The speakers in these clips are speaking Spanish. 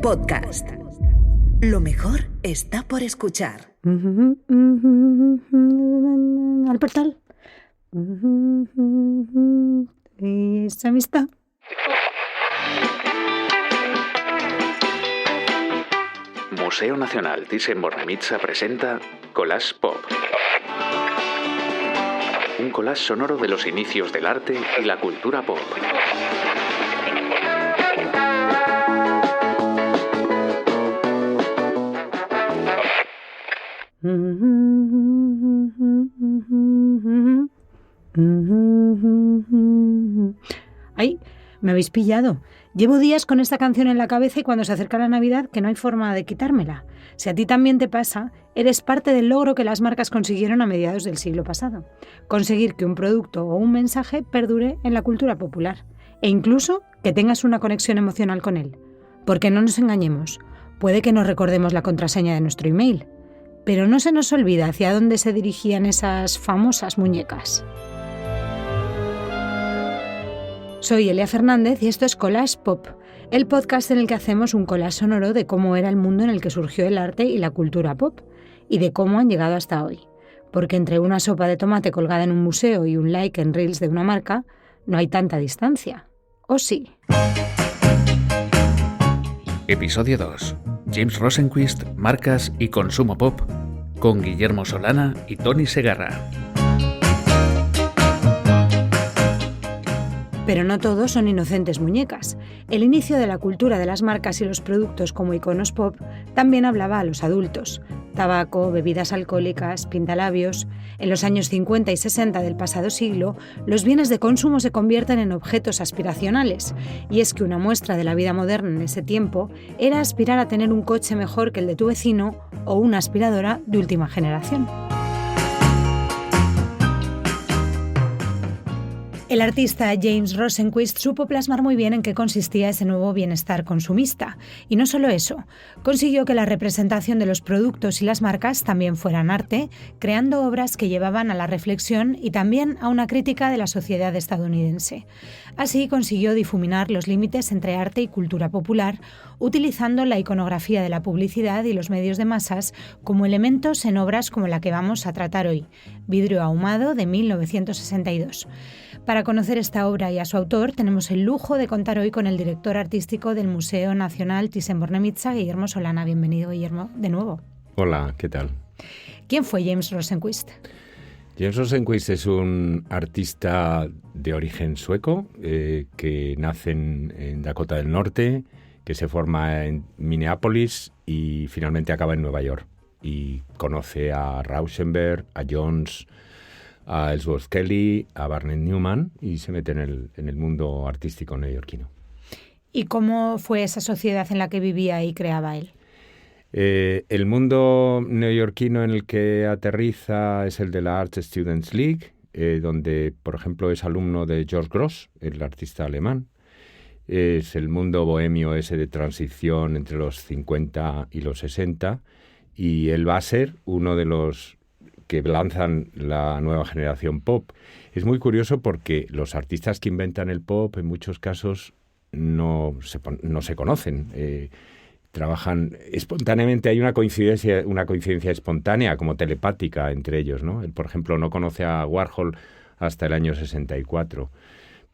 Podcast. Lo mejor está por escuchar. Al portal. Y esa amistad. Museo Nacional Thyssen-Bornemisza presenta Collage Pop. Un collage sonoro de los inicios del arte y la cultura pop. ¡Ay! Me habéis pillado. Llevo días con esta canción en la cabeza y cuando se acerca la Navidad que no hay forma de quitármela. Si a ti también te pasa, eres parte del logro que las marcas consiguieron a mediados del siglo pasado. Conseguir que un producto o un mensaje perdure en la cultura popular e incluso que tengas una conexión emocional con él. Porque no nos engañemos, puede que no recordemos la contraseña de nuestro email, pero no se nos olvida hacia dónde se dirigían esas famosas muñecas. Soy Elia Fernández y esto es Collage Pop, el podcast en el que hacemos un collage sonoro de cómo era el mundo en el que surgió el arte y la cultura pop, y de cómo han llegado hasta hoy. Porque entre una sopa de tomate colgada en un museo y un like en Reels de una marca, no hay tanta distancia. ¿O sí? Episodio 2. James Rosenquist, marcas y consumo pop, con Guillermo Solana y Toni Segarra. Pero no todos son inocentes muñecas. El inicio de la cultura de las marcas y los productos como iconos pop también hablaba a los adultos. Tabaco, bebidas alcohólicas, pintalabios. En los años 50 y 60 del pasado siglo, los bienes de consumo se convierten en objetos aspiracionales. Y es que una muestra de la vida moderna en ese tiempo era aspirar a tener un coche mejor que el de tu vecino o una aspiradora de última generación. El artista James Rosenquist supo plasmar muy bien en qué consistía ese nuevo bienestar consumista. Y no solo eso, consiguió que la representación de los productos y las marcas también fueran arte, creando obras que llevaban a la reflexión y también a una crítica de la sociedad estadounidense. Así consiguió difuminar los límites entre arte y cultura popular, utilizando la iconografía de la publicidad y los medios de masas como elementos en obras como la que vamos a tratar hoy, Vidrio ahumado de 1962. Para conocer esta obra y a su autor, tenemos el lujo de contar hoy con el director artístico del Museo Nacional Thyssen-Bornemisza, Guillermo Solana. Bienvenido, Guillermo, de nuevo. Hola, ¿qué tal? ¿Quién fue James Rosenquist? James Rosenquist es un artista de origen sueco que nace en Dakota del Norte, que se forma en Minneapolis y finalmente acaba en Nueva York. Y conoce a Rauschenberg, a Jones, a Ellsworth Kelly, a Barnett Newman y se mete en el mundo artístico neoyorquino. ¿Y cómo fue esa sociedad en la que vivía y creaba él? El mundo neoyorquino en el que aterriza es el de la Art Students League, donde, por ejemplo, es alumno de George Grosz, el artista alemán. Es el mundo bohemio ese de transición entre los 50 y los 60, y él va a ser uno de los que lanzan la nueva generación pop. Es muy curioso porque los artistas que inventan el pop en muchos casos no se conocen. Trabajan espontáneamente, hay una coincidencia espontánea, como telepática entre ellos, ¿no? Él, por ejemplo, no conoce a Warhol hasta el año 64,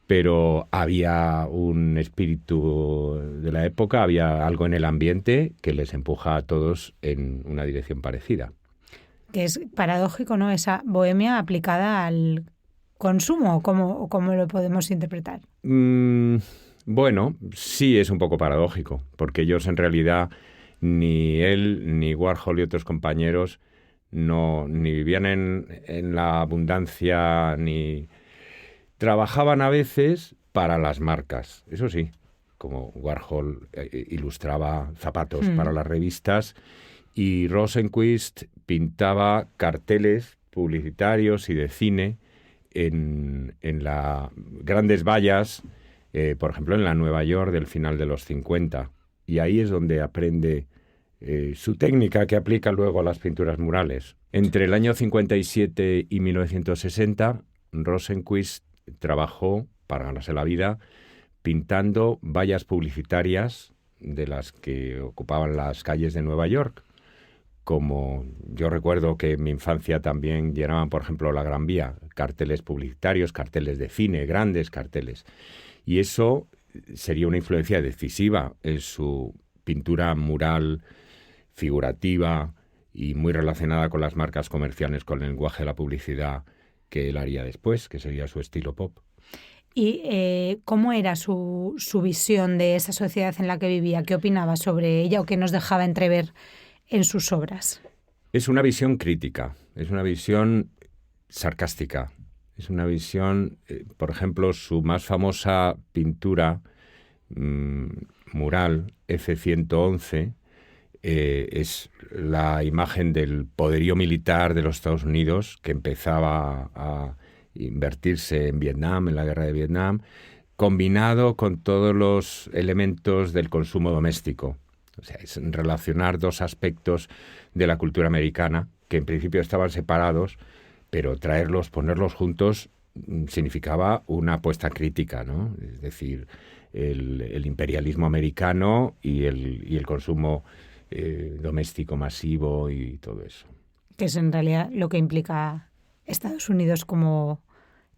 pero había un espíritu de la época, había algo en el ambiente que les empuja a todos en una dirección parecida. Que es paradójico, ¿no? Esa bohemia aplicada al consumo, ¿cómo lo podemos interpretar? Bueno, sí es un poco paradójico, porque ellos en realidad, ni él, ni Warhol y otros compañeros, ni vivían en la abundancia, ni trabajaban a veces para las marcas. Eso sí, como Warhol ilustraba zapatos para las revistas, y Rosenquist pintaba carteles publicitarios y de cine en las grandes vallas, por ejemplo, en la Nueva York del final de los 50. Y ahí es donde aprende su técnica que aplica luego a las pinturas murales. Entre el año 57 y 1960, Rosenquist trabajó para ganarse la vida pintando vallas publicitarias de las que ocupaban las calles de Nueva York, como yo recuerdo que en mi infancia también llenaban, por ejemplo, la Gran Vía, carteles publicitarios, carteles de cine, grandes carteles. Y eso sería una influencia decisiva en su pintura mural, figurativa y muy relacionada con las marcas comerciales, con el lenguaje de la publicidad que él haría después, que sería su estilo pop. ¿Y cómo era su visión de esa sociedad en la que vivía? ¿Qué opinaba sobre ella o qué nos dejaba entrever en sus obras? Es una visión crítica, es una visión sarcástica, es una visión, por ejemplo, su más famosa pintura mural, F-111, es la imagen del poderío militar de los Estados Unidos que empezaba a invertirse en Vietnam, en la guerra de Vietnam, combinado con todos los elementos del consumo doméstico. O sea, es relacionar dos aspectos de la cultura americana que en principio estaban separados, pero traerlos, ponerlos juntos significaba una apuesta crítica, ¿no? Es decir, el imperialismo americano y el consumo doméstico masivo y todo eso. Que es en realidad lo que implica Estados Unidos como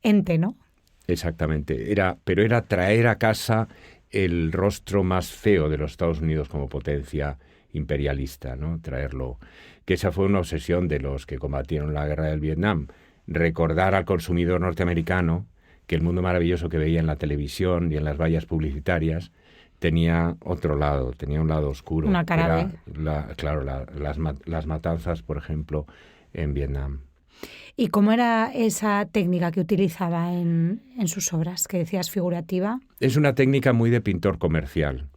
ente, ¿no? Exactamente. Pero era traer a casa el rostro más feo de los Estados Unidos como potencia imperialista, ¿no? Traerlo. Que esa fue una obsesión de los que combatieron la guerra del Vietnam. Recordar al consumidor norteamericano que el mundo maravilloso que veía en la televisión y en las vallas publicitarias tenía otro lado, tenía un lado oscuro. Una cara las matanzas, por ejemplo, en Vietnam. ¿Y cómo era esa técnica que utilizaba en sus obras, que decías figurativa? Es una técnica muy de pintor comercial.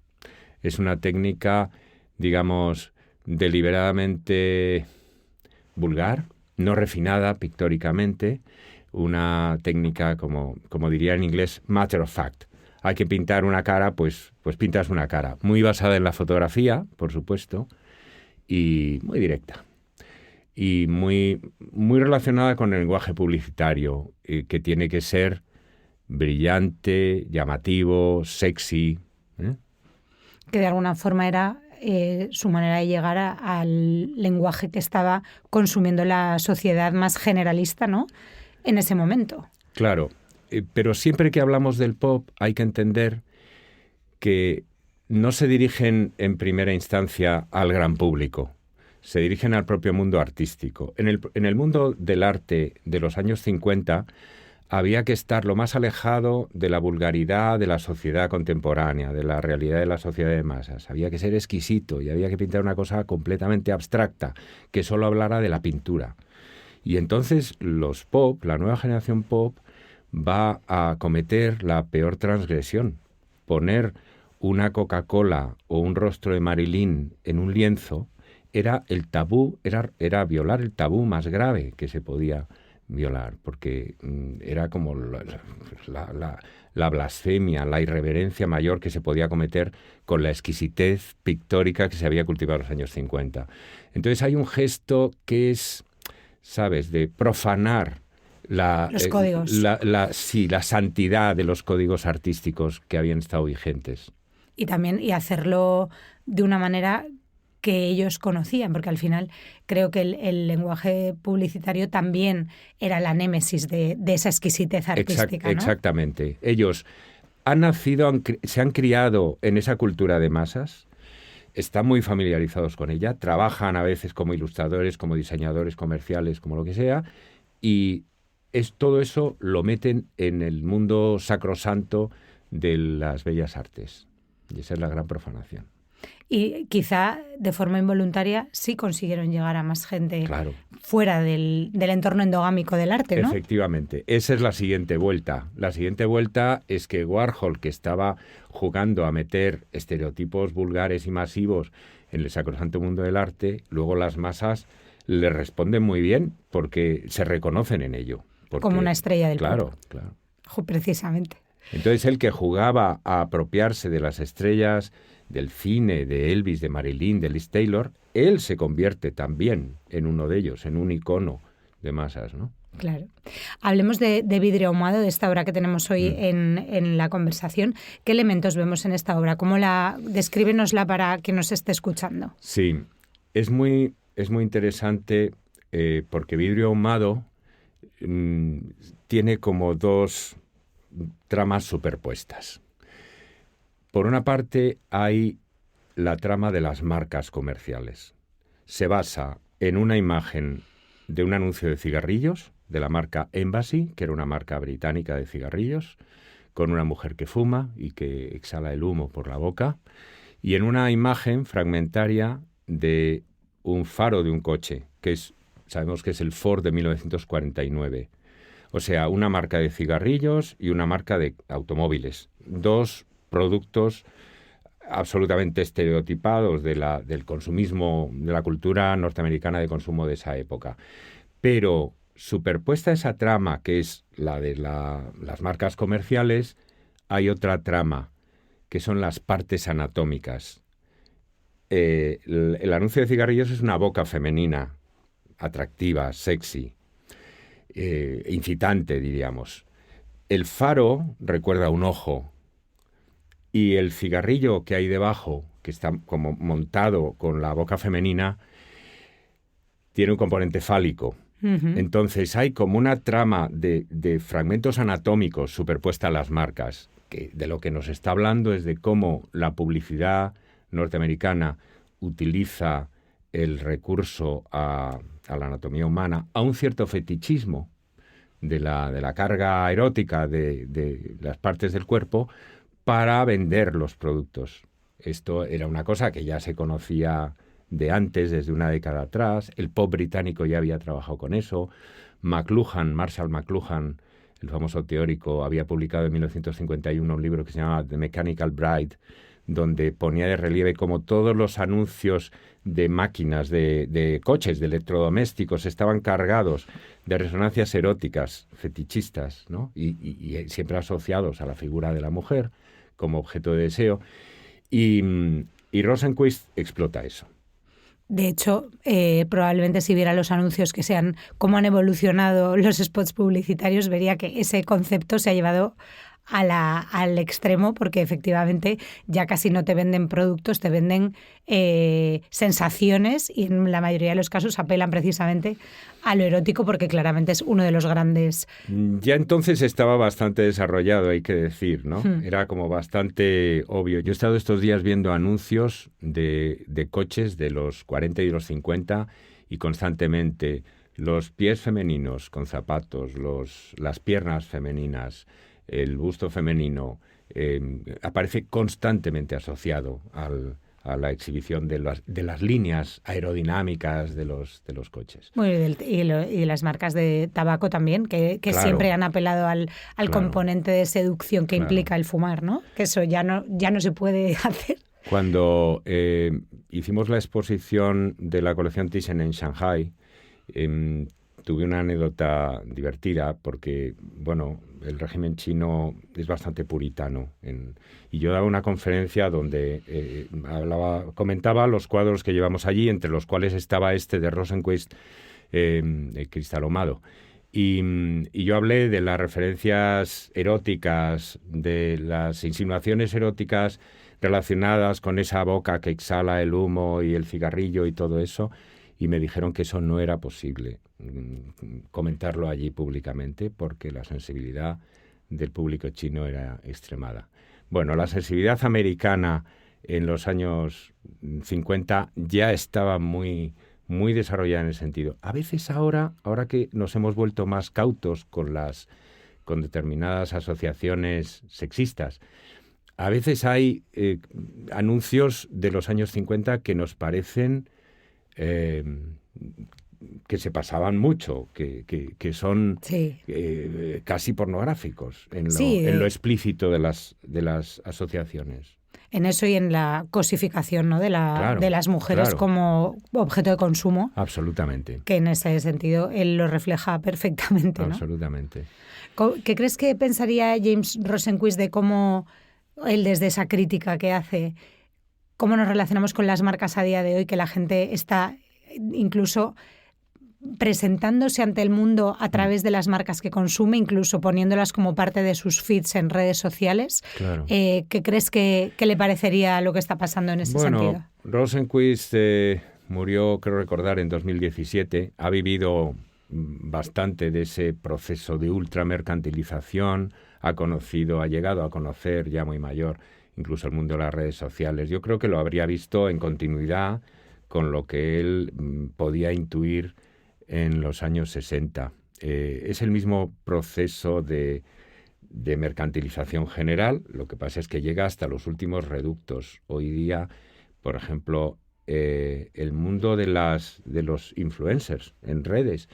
Es una técnica, digamos, deliberadamente vulgar, no refinada pictóricamente, una técnica, como diría en inglés, matter of fact. Hay que pintar una cara, pues pintas una cara. Muy basada en la fotografía, por supuesto, y muy directa. Y muy, muy relacionada con el lenguaje publicitario, que tiene que ser brillante, llamativo, sexy. Que de alguna forma era su manera de llegar al lenguaje que estaba consumiendo la sociedad más generalista, ¿no?, en ese momento. Claro, pero siempre que hablamos del pop hay que entender que no se dirigen en primera instancia al gran público. Se dirigen al propio mundo artístico. En el mundo del arte de los años 50 había que estar lo más alejado de la vulgaridad de la sociedad contemporánea, de la realidad de la sociedad de masas. Había que ser exquisito y había que pintar una cosa completamente abstracta, que solo hablara de la pintura. Y entonces los pop, la nueva generación pop, va a cometer la peor transgresión. Poner una Coca-Cola o un rostro de Marilyn en un lienzo era el tabú, era violar el tabú más grave que se podía violar, porque era como la blasfemia, la irreverencia mayor que se podía cometer con la exquisitez pictórica que se había cultivado en los años 50. Entonces hay un gesto que es, ¿sabes?, de profanar los códigos. la santidad de los códigos artísticos que habían estado vigentes. Y también hacerlo de una manera que ellos conocían, porque al final creo que el lenguaje publicitario también era la némesis de esa exquisitez artística, ¿no? Exactamente. Ellos han nacido, se han criado en esa cultura de masas, están muy familiarizados con ella, trabajan a veces como ilustradores, como diseñadores comerciales, como lo que sea, y todo eso lo meten en el mundo sacrosanto de las bellas artes. Y esa es la gran profanación. Y quizá de forma involuntaria sí consiguieron llegar a más gente, claro, fuera del entorno endogámico del arte, ¿no? Efectivamente. Esa es la siguiente vuelta. La siguiente vuelta es que Warhol, que estaba jugando a meter estereotipos vulgares y masivos en el sacrosanto mundo del arte, luego las masas le responden muy bien porque se reconocen en ello. Porque, como una estrella del pop. Claro. Precisamente. Entonces él, que jugaba a apropiarse de las estrellas del cine, de Elvis, de Marilyn, de Liz Taylor, él se convierte también en uno de ellos, en un icono de masas, ¿no? Claro. Hablemos de vidrio ahumado, de esta obra que tenemos hoy en la conversación. ¿Qué elementos vemos en esta obra? Descríbenosla para quien nos esté escuchando. Sí, es muy interesante porque vidrio ahumado tiene como dos tramas superpuestas. Por una parte hay la trama de las marcas comerciales. Se basa en una imagen de un anuncio de cigarrillos de la marca Embassy, que era una marca británica de cigarrillos, con una mujer que fuma y que exhala el humo por la boca, y en una imagen fragmentaria de un faro de un coche, sabemos que es el Ford de 1949. O sea, una marca de cigarrillos y una marca de automóviles. Dos productos absolutamente estereotipados del consumismo, de la cultura norteamericana de consumo de esa época. Pero superpuesta a esa trama, que es la de las marcas comerciales, hay otra trama, que son las partes anatómicas. El anuncio de cigarrillos es una boca femenina, atractiva, sexy, incitante, diríamos. El faro recuerda un ojo, y el cigarrillo que hay debajo, que está como montado con la boca femenina, tiene un componente fálico. Uh-huh. Entonces hay como una trama de fragmentos anatómicos superpuesta a las marcas, que de lo que nos está hablando es de cómo la publicidad norteamericana utiliza el recurso a la anatomía humana, a un cierto fetichismo de la carga erótica de las partes del cuerpo, para vender los productos. Esto era una cosa que ya se conocía de antes, desde una década atrás. El pop británico ya había trabajado con eso. Marshall McLuhan, el famoso teórico, había publicado en 1951 un libro que se llamaba The Mechanical Bride, donde ponía de relieve cómo todos los anuncios de máquinas, de coches, de electrodomésticos, estaban cargados de resonancias eróticas, fetichistas, ¿no? Y siempre asociados a la figura de la mujer como objeto de deseo. Y Rosenquist explota eso. De hecho, probablemente si viera los anuncios que sean cómo han evolucionado los spots publicitarios, vería que ese concepto se ha llevado al extremo, porque efectivamente ya casi no te venden productos, te venden sensaciones, y en la mayoría de los casos apelan precisamente a lo erótico, porque claramente es uno de los grandes... Ya entonces estaba bastante desarrollado, hay que decir, ¿no? Era como bastante obvio. Yo he estado estos días viendo anuncios de coches de los 40 y los 50 y constantemente los pies femeninos con zapatos, las piernas femeninas, el busto femenino, aparece constantemente asociado a la exhibición de las líneas aerodinámicas de los coches. Bueno, y las marcas de tabaco también, que claro, siempre han apelado al claro, componente de seducción que claro, implica el fumar, ¿no? Que eso ya no se puede hacer. Cuando hicimos la exposición de la colección Thyssen en Shanghái, tuve una anécdota divertida porque, bueno, el régimen chino es bastante puritano. Y yo daba una conferencia donde comentaba los cuadros que llevamos allí, entre los cuales estaba este de Rosenquist, Cristal ahumado. Y yo hablé de las referencias eróticas, de las insinuaciones eróticas relacionadas con esa boca que exhala el humo y el cigarrillo y todo eso, y me dijeron que eso no era posible comentarlo allí públicamente porque la sensibilidad del público chino era extremada. Bueno, la sensibilidad americana en los años 50 ya estaba muy, muy desarrollada en ese sentido. A veces ahora que nos hemos vuelto más cautos con determinadas asociaciones sexistas, a veces hay anuncios de los años 50 que nos parecen que se pasaban mucho, que son sí, casi pornográficos en lo explícito de las asociaciones. En eso y en la cosificación, ¿no? de las mujeres claro, como objeto de consumo. Absolutamente. Que en ese sentido él lo refleja perfectamente, ¿no? Absolutamente. ¿Qué crees que pensaría James Rosenquist de cómo él, desde esa crítica que hace, cómo nos relacionamos con las marcas a día de hoy, que la gente está incluso presentándose ante el mundo a través de las marcas que consume, incluso poniéndolas como parte de sus feeds en redes sociales. Claro. ¿Qué crees que le parecería lo que está pasando en ese sentido? Rosenquist murió, creo recordar, en 2017. Ha vivido bastante de ese proceso de ultramercantilización. Ha llegado a conocer, ya muy mayor, incluso el mundo de las redes sociales. Yo creo que lo habría visto en continuidad con lo que él podía intuir en los años 60. Es el mismo proceso de mercantilización general, lo que pasa es que llega hasta los últimos reductos. Hoy día, por ejemplo, el mundo de los influencers en redes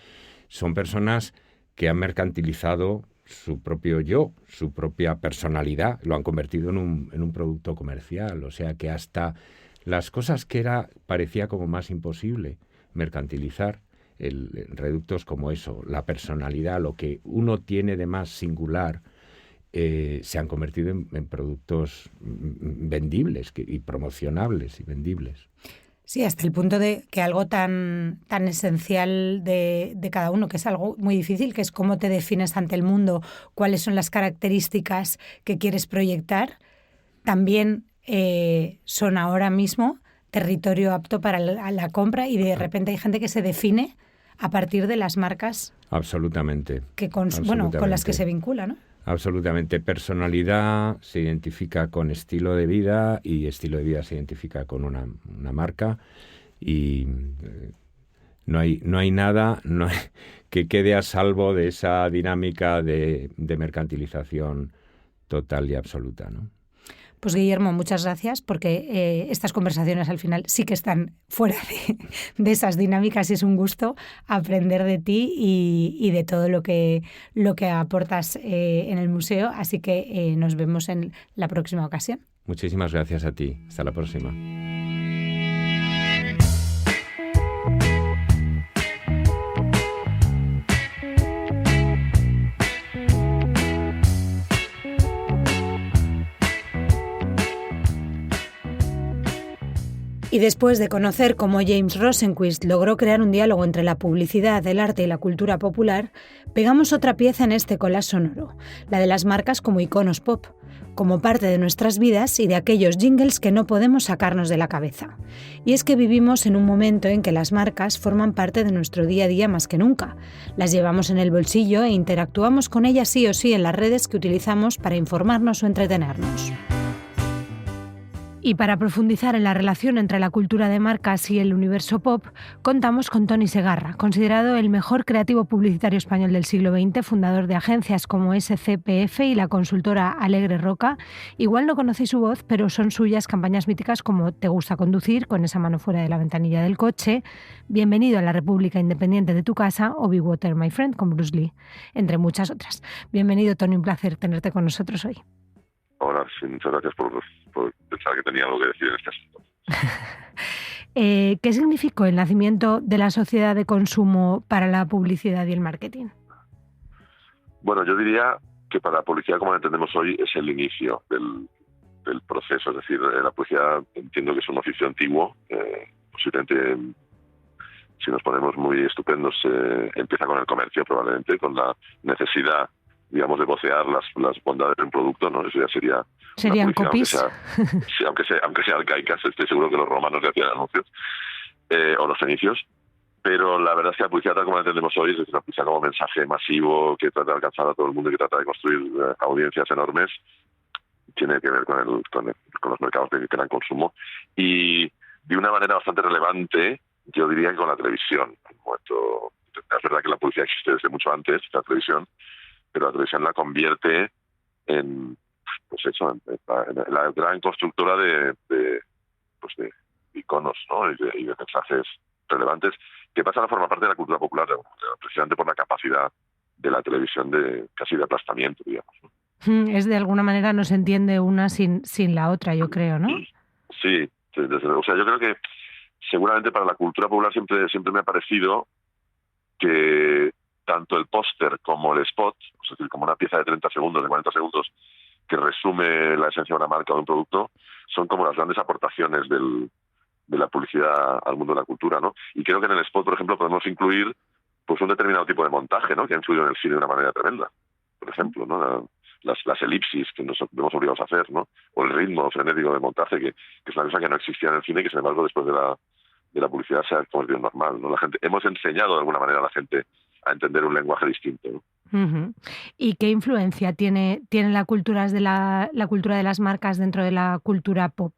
son personas que han mercantilizado su propio yo, su propia personalidad, lo han convertido en un producto comercial. O sea que hasta las cosas que parecía como más imposible mercantilizar, reductos como eso, la personalidad, lo que uno tiene de más singular, se han convertido en productos vendibles y promocionables y vendibles. Sí, hasta el punto de que algo tan esencial de cada uno, que es algo muy difícil, que es cómo te defines ante el mundo, cuáles son las características que quieres proyectar, también son ahora mismo territorio apto para la compra, y de repente hay gente que se define a partir de las marcas Absolutamente. Con las que se vincula, ¿no? Absolutamente. Personalidad se identifica con estilo de vida y estilo de vida se identifica con una marca, y no hay nada que quede a salvo de esa dinámica de mercantilización total y absoluta, ¿no? Pues Guillermo, muchas gracias, porque estas conversaciones al final sí que están fuera de esas dinámicas, y es un gusto aprender de ti y de todo lo que aportas en el museo. Así que nos vemos en la próxima ocasión. Muchísimas gracias a ti. Hasta la próxima. Y después de conocer cómo James Rosenquist logró crear un diálogo entre la publicidad, el arte y la cultura popular, pegamos otra pieza en este collage sonoro, la de las marcas como iconos pop, como parte de nuestras vidas y de aquellos jingles que no podemos sacarnos de la cabeza. Y es que vivimos en un momento en que las marcas forman parte de nuestro día a día más que nunca. Las llevamos en el bolsillo e interactuamos con ellas sí o sí en las redes que utilizamos para informarnos o entretenernos. Y para profundizar en la relación entre la cultura de marcas y el universo pop, contamos con Toni Segarra, considerado el mejor creativo publicitario español del siglo XX, fundador de agencias como SCPF y la consultora Alegre Roca. Igual no conocéis su voz, pero son suyas campañas míticas como Te gusta conducir, con esa mano fuera de la ventanilla del coche, Bienvenido a la República Independiente de tu casa o Be Water, My Friend, con Bruce Lee, entre muchas otras. Bienvenido, Toni, un placer tenerte con nosotros hoy. Hola, sí, muchas gracias por pensar que tenía algo que decir en este asunto. ¿Qué significó el nacimiento de la sociedad de consumo para la publicidad y el marketing? Bueno, yo diría que para la publicidad, como la entendemos hoy, es el inicio del proceso. Es decir, la publicidad entiendo que es un oficio antiguo. Posiblemente, si nos ponemos muy estupendos, empieza con el comercio, probablemente, con la necesidad, digamos, de vocear las bondades de un producto, ¿no? Eso ya serían copies. Aunque sea arcaicas, estoy seguro que los romanos ya hacían anuncios, o los fenicios. Pero la verdad es que la publicidad, tal como la entendemos hoy, es decir, la publicidad como mensaje masivo que trata de alcanzar a todo el mundo, que trata de construir audiencias enormes, tiene que ver con los mercados de gran consumo. Y de una manera bastante relevante, yo diría que con la televisión. Es verdad que la publicidad existe desde mucho antes, la televisión, pero la televisión la convierte en la gran constructora de iconos, ¿no? y de mensajes relevantes que pasan a formar parte de la cultura popular, precisamente por la capacidad de la televisión de casi de aplastamiento, digamos, ¿no? Es de alguna manera no se entiende una sin la otra, yo creo, ¿no? Sí, desde luego. O sea, yo creo que seguramente para la cultura popular siempre me ha parecido que tanto el póster como el spot, es decir, como una pieza de 30 segundos, de 40 segundos, que resume la esencia de una marca o de un producto, son como las grandes aportaciones de la publicidad al mundo de la cultura, ¿no? Y creo que en el spot, por ejemplo, podemos incluir pues un determinado tipo de montaje, ¿no? Que ha influido en el cine de una manera tremenda. Por ejemplo, ¿no? Las elipsis que nos vemos obligados a hacer, ¿no? O el ritmo frenético de montaje, que es una cosa que no existía en el cine y que, sin embargo, después de la publicidad se ha convertido en normal, ¿no? Hemos enseñado de alguna manera a la gente a entender un lenguaje distinto, ¿no? Uh-huh. ¿Y qué influencia tiene la cultura de la cultura de las marcas dentro de la cultura pop?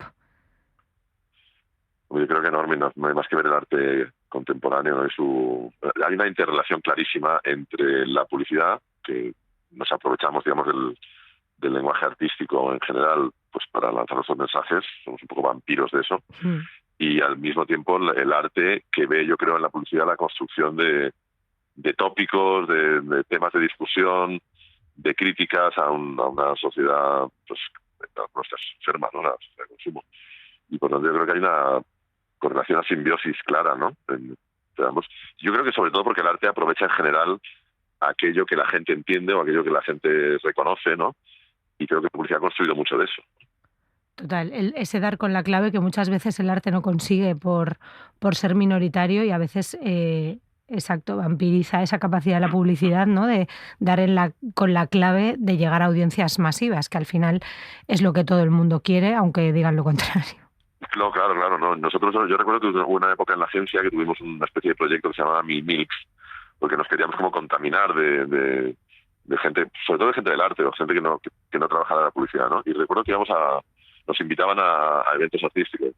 Yo creo que enorme, no hay más que ver el arte contemporáneo, ¿no? Hay una interrelación clarísima entre la publicidad, que nos aprovechamos, digamos, del lenguaje artístico en general, pues para lanzar nuestros mensajes, somos un poco vampiros de eso, y al mismo tiempo el arte que ve, yo creo, en la publicidad la construcción de tópicos, de temas de discusión, de críticas a una sociedad, pues, nuestra enferma, ¿no? La sociedad de consumo. Y por tanto yo creo que hay una correlación, una simbiosis clara, ¿no? Entre ambos. Yo creo que sobre todo porque el arte aprovecha en general aquello que la gente entiende o aquello que la gente reconoce, ¿no? Y creo que la publicidad ha construido mucho de eso. Total, ese dar con la clave que muchas veces el arte no consigue por ser minoritario y a veces, exacto, vampiriza esa capacidad de la publicidad, ¿no? De dar con la clave de llegar a audiencias masivas, que al final es lo que todo el mundo quiere, aunque digan lo contrario. No, claro, no. Yo recuerdo que hubo una época en la agencia que tuvimos una especie de proyecto que se llamaba Milks, porque nos queríamos como contaminar de gente, sobre todo de gente del arte, o gente que no trabajara en la publicidad, ¿no? Y recuerdo que nos invitaban a eventos artísticos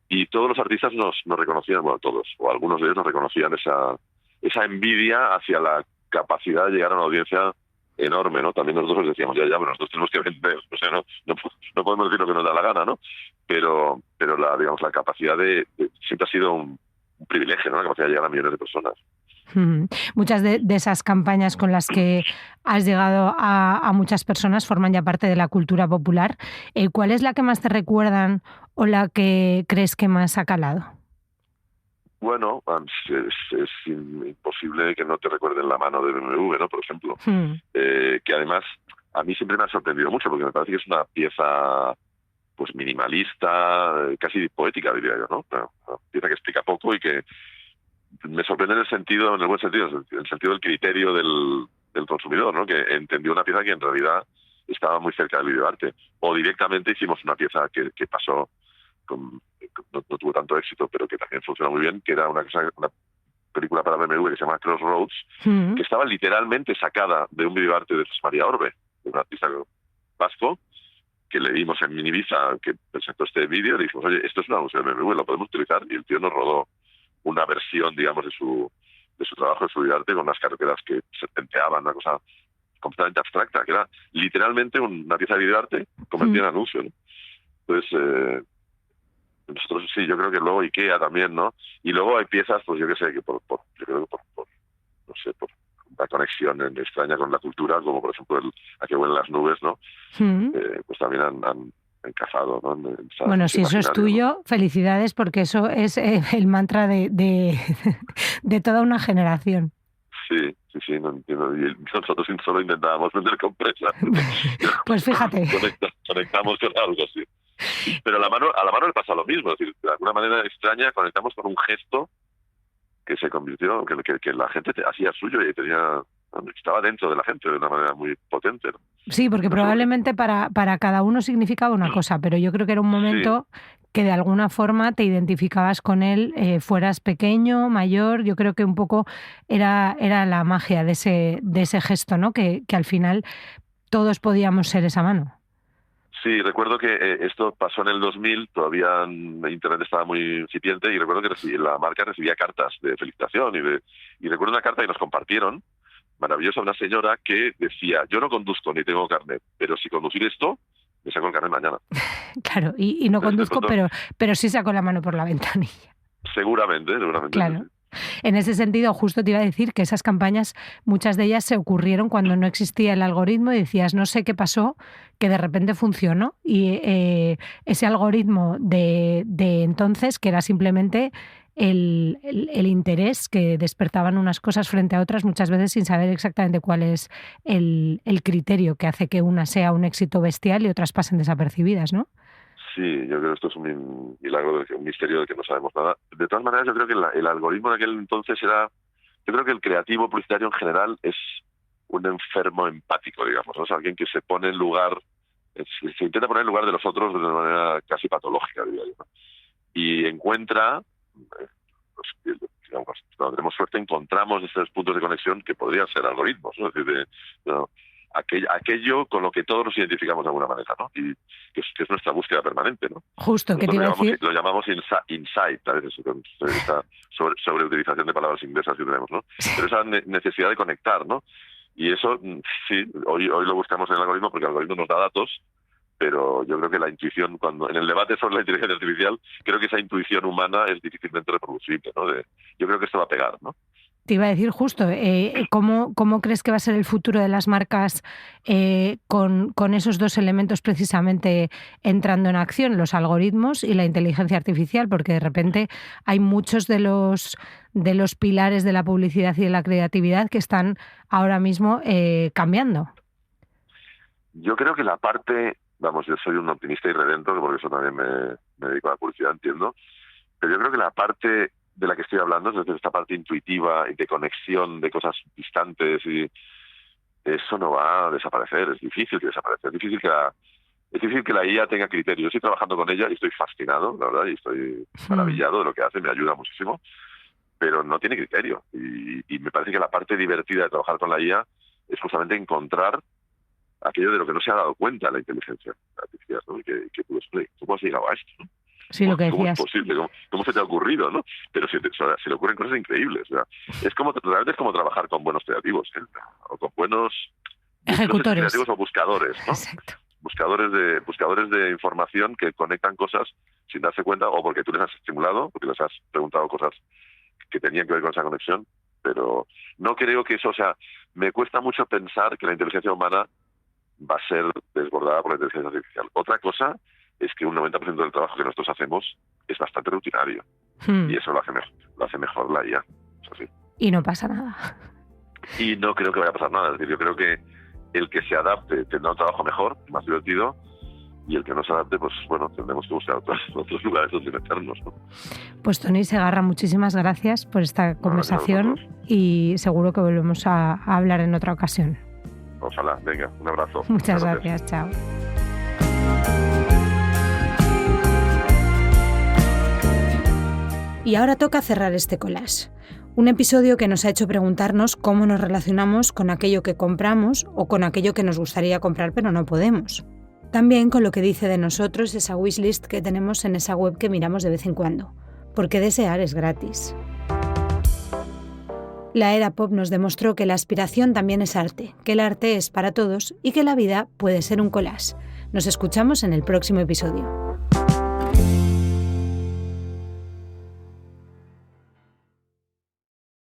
y todos los artistas nos reconocían, bueno, todos, o algunos de ellos nos reconocían esa envidia hacia la capacidad de llegar a una audiencia enorme, ¿no? También nosotros les decíamos, ya, pero nosotros tenemos que vender, o sea, no podemos decir lo que nos da la gana, ¿no? Pero la capacidad siempre ha sido un privilegio, ¿no? La capacidad de llegar a millones de personas. Muchas de esas campañas con las que has llegado a muchas personas forman ya parte de la cultura popular. ¿Cuál es la que más te recuerdan o la que crees que más ha calado? Bueno, es imposible que no te recuerden la mano de BMW, ¿no? Por ejemplo. Que además a mí siempre me ha sorprendido mucho porque me parece que es una pieza pues minimalista, casi poética, diría yo, ¿no? Una pieza que explica poco y que me sorprende en el buen sentido, en el sentido del criterio del consumidor, ¿no? Que entendió una pieza que en realidad estaba muy cerca del videoarte. O directamente hicimos una pieza que pasó, no tuvo tanto éxito, pero que también funcionó muy bien, que era una película para BMW que se llama Crossroads, que estaba literalmente sacada de un videoarte de María Orbe, de un artista vasco, que le dimos en Minibiza, que presentó este vídeo, y le dijimos, oye, esto es una música de BMW, lo podemos utilizar, y el tío nos rodó una versión, digamos, de su trabajo, de su videoarte, con unas carreteras que se tenteaban, una cosa completamente abstracta, que era literalmente una pieza de videoarte convertida en anuncio, ¿no? Entonces, nosotros sí, yo creo que luego IKEA también, ¿no? Y luego hay piezas, pues yo qué sé, que por una conexión extraña con la cultura, como por ejemplo A que huelen las nubes, ¿no? Pues también han encajado, ¿no? Bueno, si eso es tuyo, ¿no? Felicidades, porque eso es el mantra de toda una generación. Sí, no entiendo. Y nosotros solo intentábamos vender compresas. Pues fíjate. Conectamos con algo, sí. Pero a la mano le pasa lo mismo. Es decir, de alguna manera extraña conectamos con un gesto que se convirtió, que la gente hacía suyo y estaba dentro de la gente de una manera muy potente, ¿no? Sí, porque probablemente para cada uno significaba una cosa, pero yo creo que era un momento que de alguna forma te identificabas con él, fueras pequeño, mayor. Yo creo que un poco era la magia de ese gesto, ¿no? Que al final todos podíamos ser esa mano. Sí, recuerdo que esto pasó en el 2000, todavía Internet estaba muy incipiente, y recuerdo que la marca recibía cartas de felicitación y recuerdo una carta que nos compartieron, maravillosa, una señora que decía, yo no conduzco ni tengo carnet, pero si conducir esto, me saco el carnet mañana. Claro, y no conduzco, pero sí saco la mano por la ventanilla. Seguramente. Claro. Sí. En ese sentido, justo te iba a decir que esas campañas, muchas de ellas se ocurrieron cuando no existía el algoritmo y decías, no sé qué pasó, que de repente funcionó. Y ese algoritmo de entonces, que era simplemente el interés que despertaban unas cosas frente a otras, muchas veces sin saber exactamente cuál es el criterio que hace que una sea un éxito bestial y otras pasen desapercibidas, ¿no? Sí, yo creo que esto es un milagro, un misterio del que no sabemos nada. De todas maneras, yo creo que el algoritmo en aquel entonces era yo creo que el creativo publicitario en general es un enfermo empático, digamos, ¿no? Es alguien que se pone en lugar, se intenta poner en lugar de los otros de una manera casi patológica, diría yo, ¿no? Y encuentra, digamos, cuando tenemos suerte, encontramos esos puntos de conexión que podrían ser algoritmos, ¿no? Es decir, aquello con lo que todos nos identificamos de alguna manera, ¿no? Y que es nuestra búsqueda permanente, ¿no? Justo, que te iba a decir. Lo llamamos insight, a veces, con esta sobreutilización de palabras inglesas que tenemos, ¿no? Pero esa necesidad de conectar, ¿no? Y eso, sí, hoy lo buscamos en el algoritmo porque el algoritmo nos da datos, pero yo creo que la intuición, cuando en el debate sobre la inteligencia artificial, creo que esa intuición humana es difícilmente reproducible, ¿no? Yo creo que esto va a pegar, ¿no? Te iba a decir justo, ¿cómo crees que va a ser el futuro de las marcas con esos dos elementos precisamente entrando en acción, los algoritmos y la inteligencia artificial? Porque de repente hay muchos de los pilares de la publicidad y de la creatividad que están ahora mismo cambiando. Yo creo que la parte, vamos, yo soy un optimista irredento, porque eso también me dedico a la publicidad, entiendo, pero yo creo que la parte de la que estoy hablando, es decir, esta parte intuitiva y de conexión de cosas distantes, y eso no va a desaparecer, es difícil que desaparezca, es difícil que la IA tenga criterio. Yo estoy trabajando con ella y estoy fascinado, la verdad, y estoy maravillado de lo que hace, me ayuda muchísimo, pero no tiene criterio. Y me parece que la parte divertida de trabajar con la IA es justamente encontrar aquello de lo que no se ha dado cuenta la inteligencia artificial, ¿no? Y que tú expliques, ¿cómo has llegado a esto, ¿no? Sí, lo que decías. ¿Cómo es posible? ¿Cómo se te ha ocurrido, no? Pero se le ocurren cosas increíbles. O sea, realmente es como trabajar con buenos creativos, o con buenos ejecutores, creativos o buscadores, ¿no? Exacto. Buscadores de información que conectan cosas sin darse cuenta, o porque tú les has estimulado, porque les has preguntado cosas que tenían que ver con esa conexión. Pero no creo que eso, o sea, me cuesta mucho pensar que la inteligencia humana va a ser desbordada por la inteligencia artificial. Otra cosa es que un 90% del trabajo que nosotros hacemos es bastante rutinario. Y eso lo hace mejor la IA. Eso sí. Y no pasa nada. Y no creo que vaya a pasar nada. Es decir, yo creo que el que se adapte tendrá un trabajo mejor, más divertido, y el que no se adapte, pues bueno, tendremos que buscar otros lugares donde meternos, ¿no? Pues Toni Segarra, muchísimas gracias por esta conversación y seguro que volvemos a hablar en otra ocasión. Ojalá. Venga, un abrazo. Muchas gracias. Chao. Y ahora toca cerrar este collage. Un episodio que nos ha hecho preguntarnos cómo nos relacionamos con aquello que compramos o con aquello que nos gustaría comprar pero no podemos. También con lo que dice de nosotros esa wishlist que tenemos en esa web que miramos de vez en cuando. Porque desear es gratis. La era pop nos demostró que la aspiración también es arte, que el arte es para todos y que la vida puede ser un collage. Nos escuchamos en el próximo episodio.